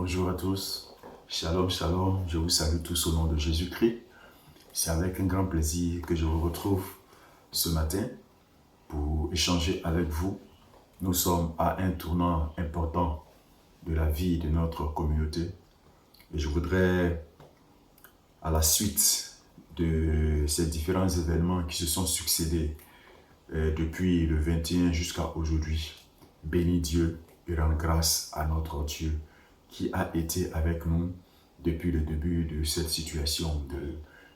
Bonjour à tous. Shalom, shalom. Je vous salue tous au nom de Jésus-Christ. C'est avec un grand plaisir que je vous retrouve ce matin pour échanger avec vous. Nous sommes à un tournant important de la vie de notre communauté. Et je voudrais, à la suite de ces différents événements qui se sont succédés depuis le 21 jusqu'à aujourd'hui, bénir Dieu et rendre grâce à notre Dieu qui a été avec nous depuis le début de cette situation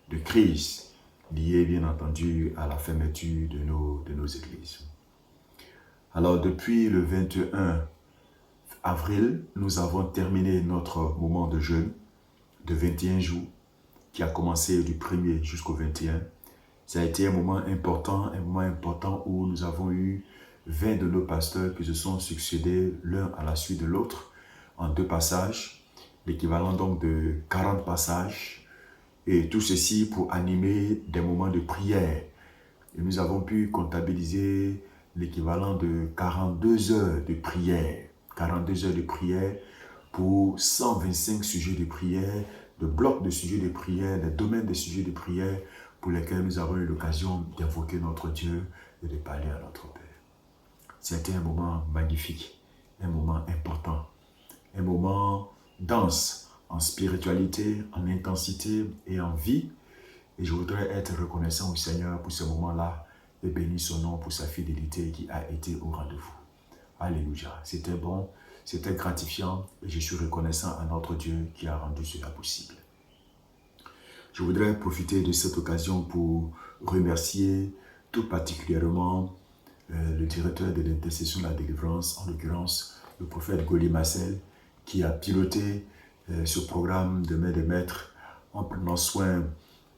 de crise liée bien entendu à la fermeture de nos églises. Alors depuis le 21 avril, nous avons terminé notre moment de jeûne de 21 jours qui a commencé du 1er jusqu'au 21. Ça a été un moment important où nous avons eu 20 de nos pasteurs qui se sont succédés l'un à la suite de l'autre en 2 passages, l'équivalent donc de 40 passages, et tout ceci pour animer des moments de prière. Et nous avons pu comptabiliser l'équivalent de 42 heures de prière, 42 heures de prière pour 125 sujets de prière, de blocs de sujets de prière, des domaines de sujets de prière pour lesquels nous avons eu l'occasion d'invoquer notre Dieu et de parler à notre Père. C'était un moment magnifique, un moment important, un moment dense en spiritualité, en intensité et en vie. Et je voudrais être reconnaissant au Seigneur pour ce moment-là et bénir son nom pour sa fidélité qui a été au rendez-vous. Alléluia. C'était bon, c'était gratifiant et je suis reconnaissant à notre Dieu qui a rendu cela possible. Je voudrais profiter de cette occasion pour remercier tout particulièrement le directeur de l'intercession de la délivrance, en l'occurrence le prophète Goli Massel, qui a piloté ce programme de Maître des Maîtres en prenant soin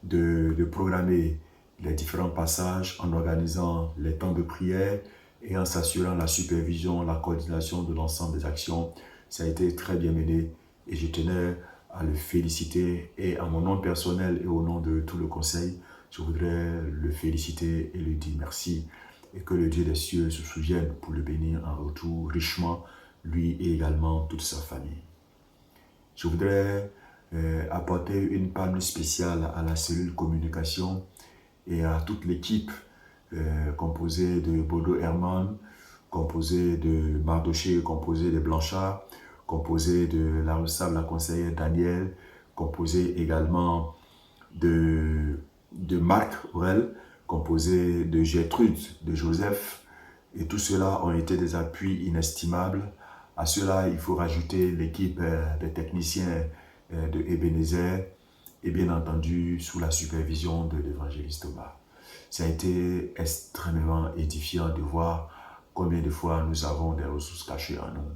de programmer les différents passages, en organisant les temps de prière et en s'assurant la supervision, la coordination de l'ensemble des actions. Ça a été très bien mené et je tenais à le féliciter, et à mon nom personnel et au nom de tout le conseil, je voudrais le féliciter et lui dire merci, et que le Dieu des cieux se souvienne pour le bénir en retour richement, lui et également toute sa famille. Je voudrais apporter une palme spéciale à la cellule communication et à toute l'équipe composée de Bodo Herman, composée de Mardoché, composée de Blanchard, composé de la responsable, la conseillère Daniel, composé également de Marc Aurel, composé de Gertrude, de Joseph, et tout cela ont été des appuis inestimables. À cela, il faut rajouter l'équipe des techniciens de Ebenezer, et bien entendu sous la supervision de l'évangéliste Thomas. Ça a été extrêmement édifiant de voir combien de fois nous avons des ressources cachées en nous.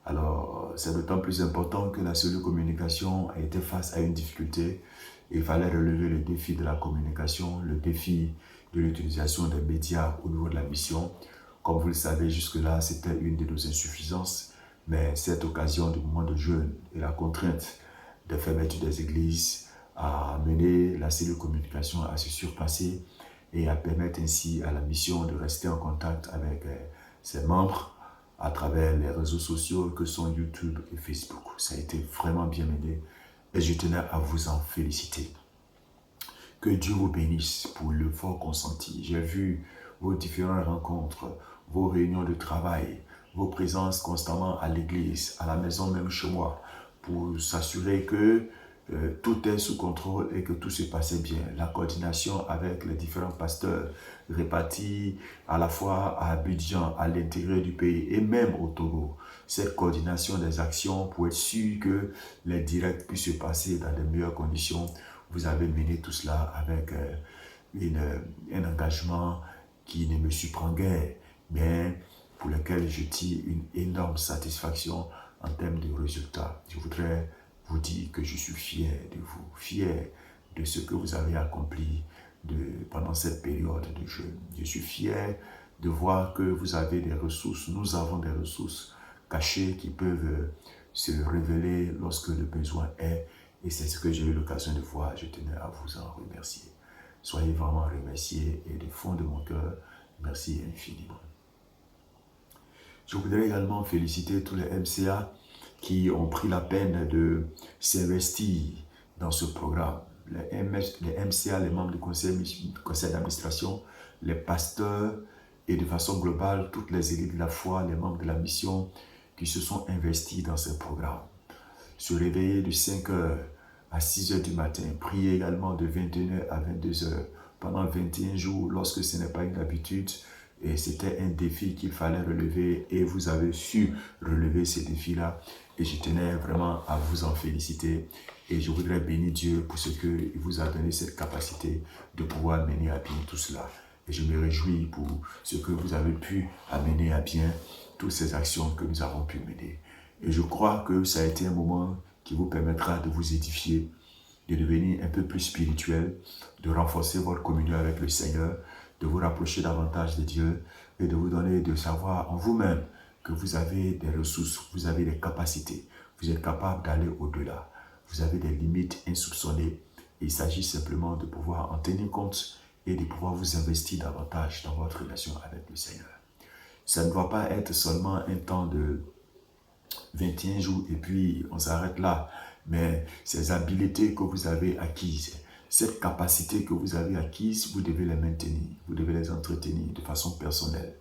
Alors, c'est d'autant plus important que la cellule communication a été face à une difficulté. Il fallait relever le défi de la communication, le défi de l'utilisation des médias au niveau de la mission. Comme vous le savez, jusque-là, c'était une de nos insuffisances. Mais cette occasion du moment de jeûne et la contrainte de fermeture des églises a amené la cellule communication à se surpasser et à permettre ainsi à la mission de rester en contact avec ses membres à travers les réseaux sociaux que sont YouTube et Facebook. Ça a été vraiment bien mené et je tenais à vous en féliciter. Que Dieu vous bénisse pour l'effort consenti. J'ai vu vos différentes rencontres, vos réunions de travail, vos présences constamment à l'église, à la maison, même chez moi, pour s'assurer que tout est sous contrôle et que tout se passait bien. La coordination avec les différents pasteurs répartis à la fois à Abidjan, à l'intérieur du pays et même au Togo. Cette coordination des actions pour être sûr que les directs puissent se passer dans de meilleures conditions. Vous avez mené tout cela avec un engagement qui ne me surprend guère, mais pour lequel je tire une énorme satisfaction en termes de résultats. Je voudrais vous dire que je suis fier de vous, fier de ce que vous avez accompli pendant cette période de jeûne. Je suis fier de voir que vous avez des ressources, nous avons des ressources cachées qui peuvent se révéler lorsque le besoin est, et c'est ce que j'ai eu l'occasion de voir. Je tenais à vous en remercier. Soyez vraiment remerciés et du fond de mon cœur, merci infiniment. Je voudrais également féliciter tous les MCA qui ont pris la peine de s'investir dans ce programme. Les MCA, les membres du conseil d'administration, les pasteurs et de façon globale, toutes les élites de la foi, les membres de la mission qui se sont investis dans ce programme. Se réveiller de 5 heures à 6 heures du matin, prier également de 21 heures à 22 heures pendant 21 jours lorsque ce n'est pas une habitude. Et c'était un défi qu'il fallait relever et vous avez su relever ces défis-là. Et je tenais vraiment à vous en féliciter. Et je voudrais bénir Dieu pour ce qu'il vous a donné cette capacité de pouvoir mener à bien tout cela. Et je me réjouis pour ce que vous avez pu amener à bien toutes ces actions que nous avons pu mener. Et je crois que ça a été un moment qui vous permettra de vous édifier, de devenir un peu plus spirituel, de renforcer votre communion avec le Seigneur, de vous rapprocher davantage de Dieu et de vous donner de savoir en vous-même que vous avez des ressources, vous avez des capacités, vous êtes capable d'aller au-delà, vous avez des limites insoupçonnées. Et il s'agit simplement de pouvoir en tenir compte et de pouvoir vous investir davantage dans votre relation avec le Seigneur. Ça ne doit pas être seulement un temps de 21 jours et puis on s'arrête là, mais ces habiletés que vous avez acquises, cette capacité que vous avez acquise, vous devez les maintenir, vous devez les entretenir de façon personnelle.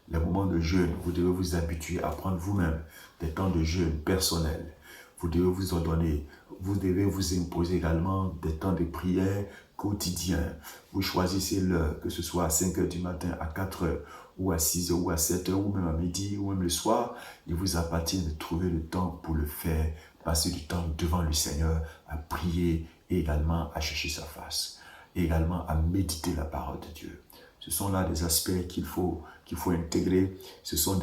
Les moments de jeûne, vous devez vous habituer à prendre vous-même des temps de jeûne personnels. Vous devez vous en donner, vous devez vous imposer également des temps de prière quotidiens. Vous choisissez l'heure, que ce soit à 5 heures du matin, à 4 heures, ou à 6 heures, ou à 7 heures, ou même à midi, ou même le soir. Il vous appartient de trouver le temps pour le faire, passer du temps devant le Seigneur, à prier et également à chercher sa face, et également à méditer la parole de Dieu. Ce sont là des aspects qu'il faut intégrer. Ce sont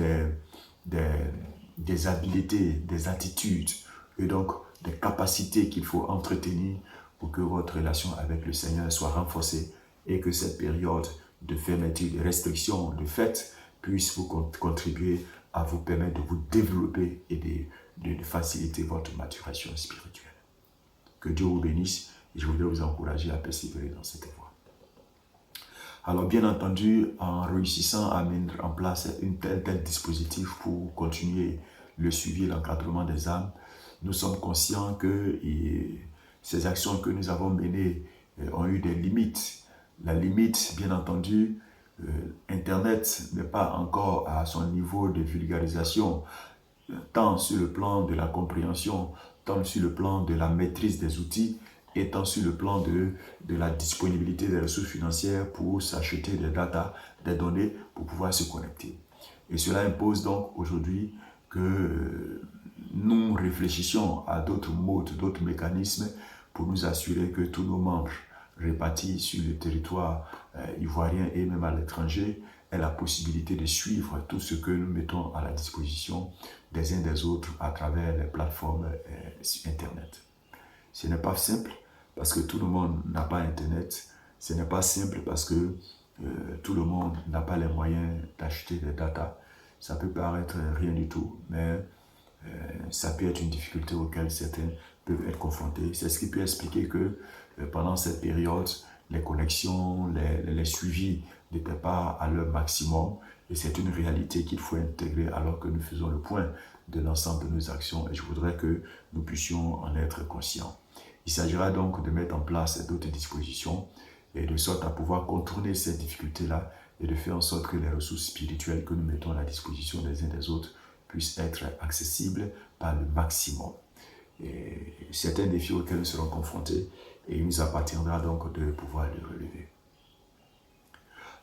des habiletés, des attitudes, et donc des capacités qu'il faut entretenir pour que votre relation avec le Seigneur soit renforcée et que cette période de fermeture, de restriction, de fête puisse vous contribuer à vous permettre de vous développer et de faciliter votre maturation spirituelle. Que Dieu vous bénisse et je voudrais vous encourager à persévérer dans cette voie. Alors bien entendu, en réussissant à mettre en place un tel dispositif pour continuer le suivi et l'encadrement des âmes, nous sommes conscients que ces actions que nous avons menées ont eu des limites. La limite, bien entendu, Internet n'est pas encore à son niveau de vulgarisation, tant sur le plan de la compréhension, tant sur le plan de la maîtrise des outils, et tant sur le plan de la disponibilité des ressources financières pour s'acheter des data, des données, pour pouvoir se connecter. Et cela impose donc aujourd'hui que nous réfléchissions à d'autres modes, d'autres mécanismes pour nous assurer que tous nos membres répartis sur le territoire ivoirien et même à l'étranger aient la possibilité de suivre tout ce que nous mettons à la disposition des uns des autres à travers les plateformes sur Internet. Ce n'est pas simple parce que tout le monde n'a pas Internet. Ce n'est pas simple parce que tout le monde n'a pas les moyens d'acheter des data. Ça peut paraître rien du tout, mais ça peut être une difficulté auquel certains peuvent être confrontés. C'est ce qui peut expliquer que pendant cette période, les connexions, les suivis n'étaient pas à leur maximum. Et c'est une réalité qu'il faut intégrer alors que nous faisons le point de l'ensemble de nos actions. Et je voudrais que nous puissions en être conscients. Il s'agira donc de mettre en place d'autres dispositions et de sorte à pouvoir contourner ces difficultés-là et de faire en sorte que les ressources spirituelles que nous mettons à la disposition des uns des autres puissent être accessibles par le maximum. Et c'est un défi auquel nous serons confrontés et il nous appartiendra donc de pouvoir le relever.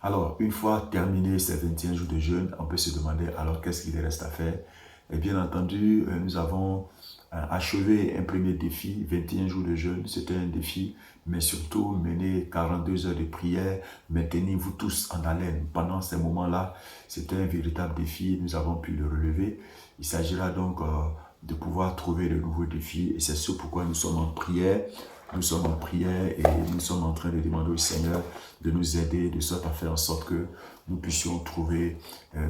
Alors, une fois terminé ces 21 jours de jeûne, on peut se demander alors qu'est-ce qu'il reste à faire. Et bien entendu, nous avons achevé un premier défi, 21 jours de jeûne, c'était un défi, mais surtout mener 42 heures de prière, maintenez-vous tous en haleine. Pendant ces moments-là, c'était un véritable défi, nous avons pu le relever. Il s'agira donc de pouvoir trouver de nouveaux défis et c'est ce pourquoi nous sommes en prière. Nous sommes en prière et nous sommes en train de demander au Seigneur de nous aider de sorte à faire en sorte que nous puissions trouver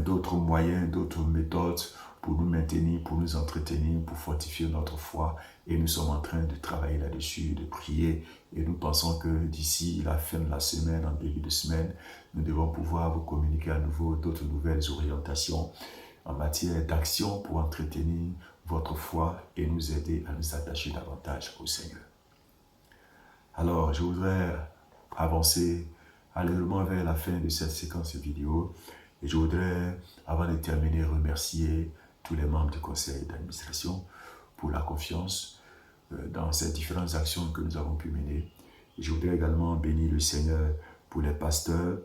d'autres moyens, d'autres méthodes pour nous maintenir, pour nous entretenir, pour fortifier notre foi. Et nous sommes en train de travailler là-dessus, de prier. Et nous pensons que d'ici la fin de la semaine, en début de semaine, nous devons pouvoir vous communiquer à nouveau d'autres nouvelles orientations en matière d'action pour entretenir votre foi et nous aider à nous attacher davantage au Seigneur. Alors, je voudrais avancer allègrement vers la fin de cette séquence vidéo et je voudrais, avant de terminer, remercier tous les membres du conseil d'administration pour la confiance dans ces différentes actions que nous avons pu mener. Et je voudrais également bénir le Seigneur pour les pasteurs,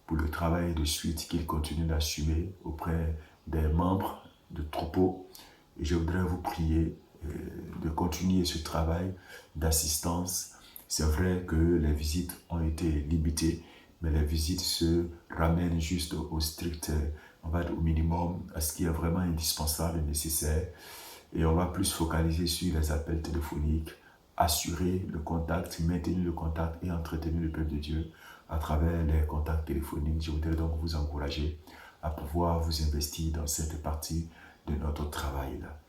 pour le travail de suite qu'ils continuent d'assumer auprès des membres de troupeau. Et je voudrais vous prier de continuer ce travail d'assistance. C'est vrai que les visites ont été limitées, mais les visites se ramènent juste au strict, on va dire au minimum, à ce qui est vraiment indispensable et nécessaire. Et on va plus focaliser sur les appels téléphoniques, assurer le contact, maintenir le contact et entretenir le peuple de Dieu à travers les contacts téléphoniques. Je voudrais donc vous encourager à pouvoir vous investir dans cette partie de notre travail là.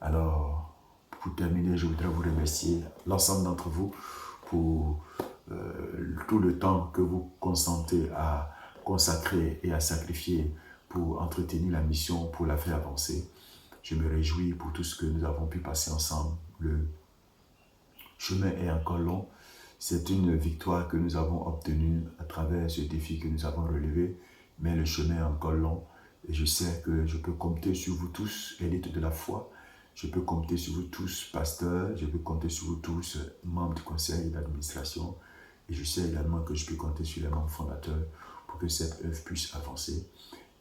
Alors, pour terminer, je voudrais vous remercier, l'ensemble d'entre vous, pour tout le temps que vous consentez à consacrer et à sacrifier pour entretenir la mission, pour la faire avancer. Je me réjouis pour tout ce que nous avons pu passer ensemble. Le chemin est encore long. C'est une victoire que nous avons obtenue à travers ce défi que nous avons relevé, mais le chemin est encore long. Et je sais que je peux compter sur vous tous, élite de la foi. Je peux compter sur vous tous, pasteurs. Je peux compter sur vous tous, membres du conseil d'administration. Et je sais également que je peux compter sur les membres fondateurs pour que cette œuvre puisse avancer.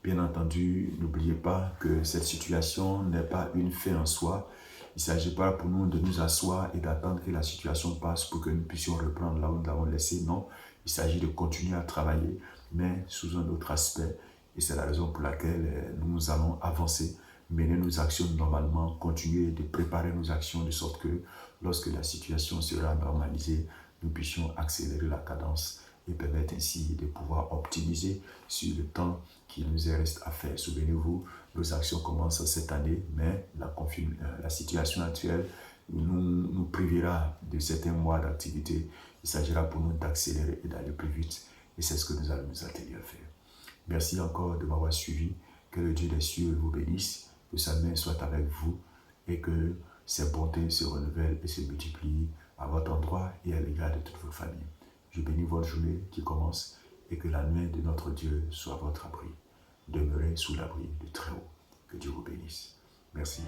Bien entendu, n'oubliez pas que cette situation n'est pas une fin en soi. Il ne s'agit pas pour nous de nous asseoir et d'attendre que la situation passe pour que nous puissions reprendre là où nous l'avons laissé. Non, il s'agit de continuer à travailler, mais sous un autre aspect. Et c'est la raison pour laquelle nous allons avancer, mener nos actions normalement, continuer de préparer nos actions de sorte que lorsque la situation sera normalisée, nous puissions accélérer la cadence et permettre ainsi de pouvoir optimiser sur le temps qui nous reste à faire. Souvenez-vous, nos actions commencent cette année, mais la situation actuelle nous privera de certains mois d'activité. Il s'agira pour nous d'accélérer et d'aller plus vite, et c'est ce que nous allons nous atteler à faire. Merci encore de m'avoir suivi. Que le Dieu des cieux vous bénisse, que sa main soit avec vous et que ses bontés se renouvellent et se multiplient à votre endroit et à l'égard de toutes vos familles. Je bénis votre journée qui commence et que la main de notre Dieu soit votre abri. Demeurez sous l'abri du Très-Haut. Que Dieu vous bénisse. Merci.